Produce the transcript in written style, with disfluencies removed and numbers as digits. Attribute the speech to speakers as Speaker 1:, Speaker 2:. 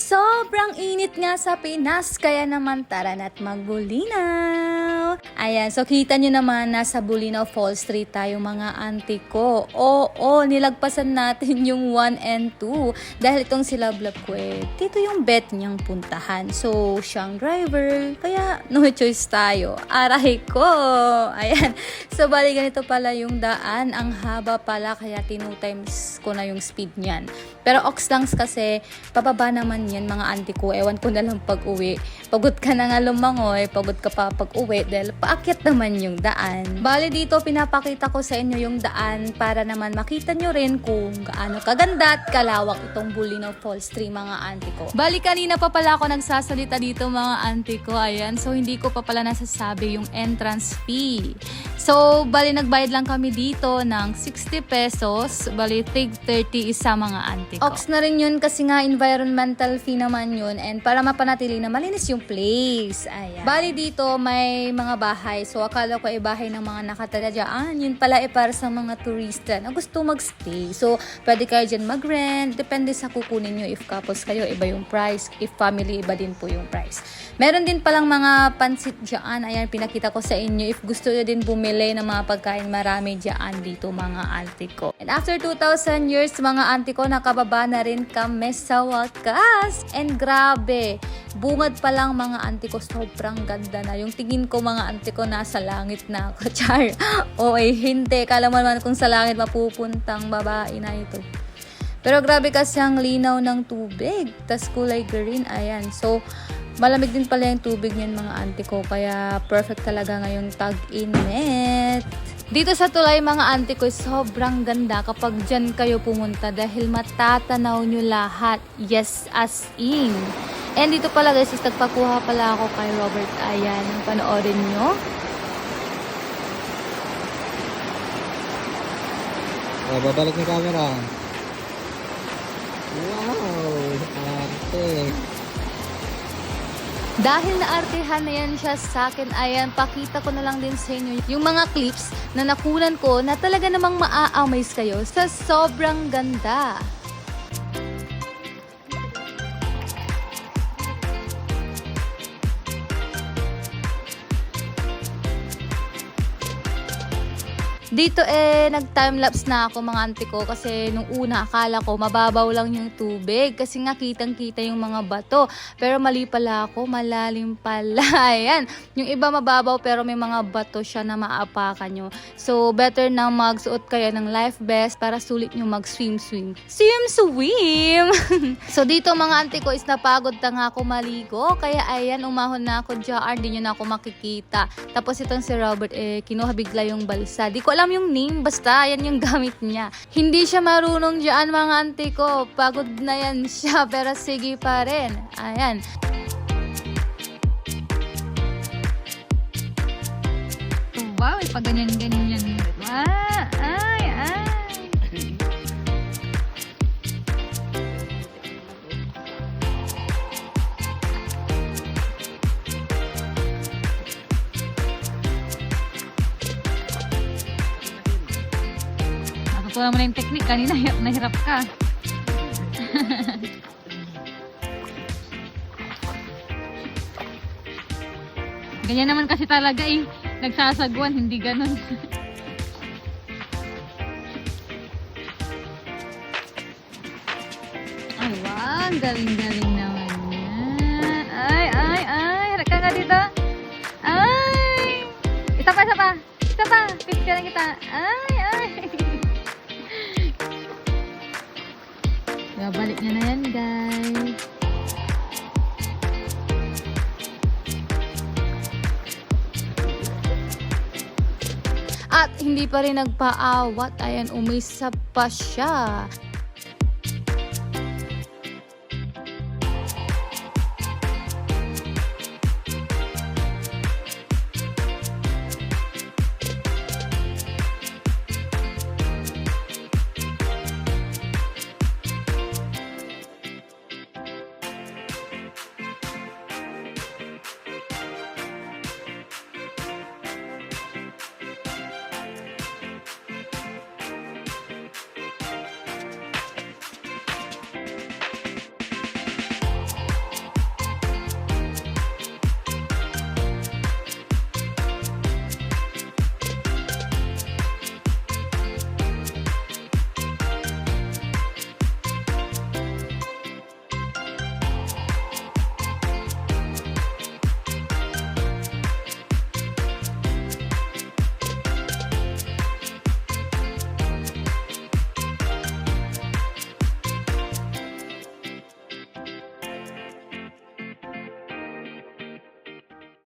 Speaker 1: Sobrang init nga sa Pinas, kaya naman tara na't magbulinaw. Ayan, so kita nyo naman nasa Bulinaw Falls Street tayo mga auntie ko. Oo, nilagpasan natin yung 1 and 2 dahil itong si Love ko dito yung bet niyang puntahan. So, siyang driver, kaya no choice tayo. Aray ko! Ayan, so bali ganito pala yung daan. Ang haba pala, kaya 2 times ko na yung speed niyan. Pero Oxlangs kasi, pababa naman yan mga auntie ko. Ewan ko na lang pag uwi. Pagod ka na nga lumangoy, pagod ka pa pag uwi dahil paakyat naman yung daan. Bali dito pinapakita ko sa inyo yung daan para naman makita nyo rin kung gaano kaganda at kalawak itong Bulinaw Falls Street mga auntie ko. Bali kanina pa pala ako nagsasalita dito mga auntie ko. Ayan, so hindi ko pa pala nasasabi yung entrance fee. So bali nagbayad lang kami dito ng 60 pesos. Bali 30 isa mga auntie ko. Ox na rin yun kasi nga environmental fee naman yun and para mapanatili na malinis yung place. Ayan. Bali dito may mga bahay. So akala ko ay bahay ng mga nakatira dyan. Yun pala ay para sa mga turista na gusto magstay. So pwede kayo dyan mag-rent. Depende sa kukunin nyo. If couples kayo, iba yung price. If family, iba din po yung price. Meron din palang mga pansit dyan. Ayan, pinakita ko sa inyo. If gusto nyo din bumili ng mga pagkain, marami dyan dito mga auntie ko. And after 2,000 years mga auntie ko, nakababa na rin kami sa wakas. And grabe, bungad pa lang mga auntie ko, sobrang ganda na. Yung tingin ko mga auntie ko, nasa langit na ako. Char. O hindi. Kala mo naman kung sa langit mapupuntang babae na ito. Pero grabe kasi ang linaw ng tubig. Tas kulay green. Ayan. So, malamig din pala yung tubig niyan mga auntie ko. Kaya perfect talaga ngayong tag-init. Dito sa tulay mga auntie ko, sobrang ganda kapag dyan kayo pumunta dahil matatanaw nyo lahat. Yes, as in. And dito pala guys, nagpakuha pala ako kay Robert. Ayan, panoorin nyo.
Speaker 2: Oh, babalik yung camera. Wow, arte.
Speaker 1: Dahil naartehan na yan siya sa akin, ayan, pakita ko na lang din sa inyo yung mga clips na nakunan ko na talaga namang maa-amaze kayo sa sobrang ganda. Dito nag-timelapse na ako mga auntie ko kasi nung una akala ko mababaw lang yung tubig kasi nga kitang-kita yung mga bato. Pero mali pala ako, malalim pala. Ayan, yung iba mababaw pero may mga bato siya na maapakan nyo. So better na magsuot kayo ng life vest para sulit nyo mag-swim-swim. Swim-swim! So dito mga auntie ko is napagod na nga ako maligo. Kaya ayan, umahon na ako dyan, di nyo na ako makikita. Tapos itong si Robert kinuha bigla yung balsa. Di ko alam yung name, basta yan yung gamit niya. Hindi siya marunong dyan mga auntie ko. Pagod na yan siya, pero sige pa rin. Ayan. Wow, pag ganyan-ganyan yan. Ay. Kuha mo na yung technique. Kanina nahirap ka. Ganyan naman kasi talaga nagsasagwan, hindi ganun. Ay, wow. Galing-galing naman yan. Ay. Harap ka nga dito. Ay. Isa pa. Picture na kita. Ay. Balik niya na yan, guys. At hindi pa rin nagpaawat. Ayan, umisa pa siya.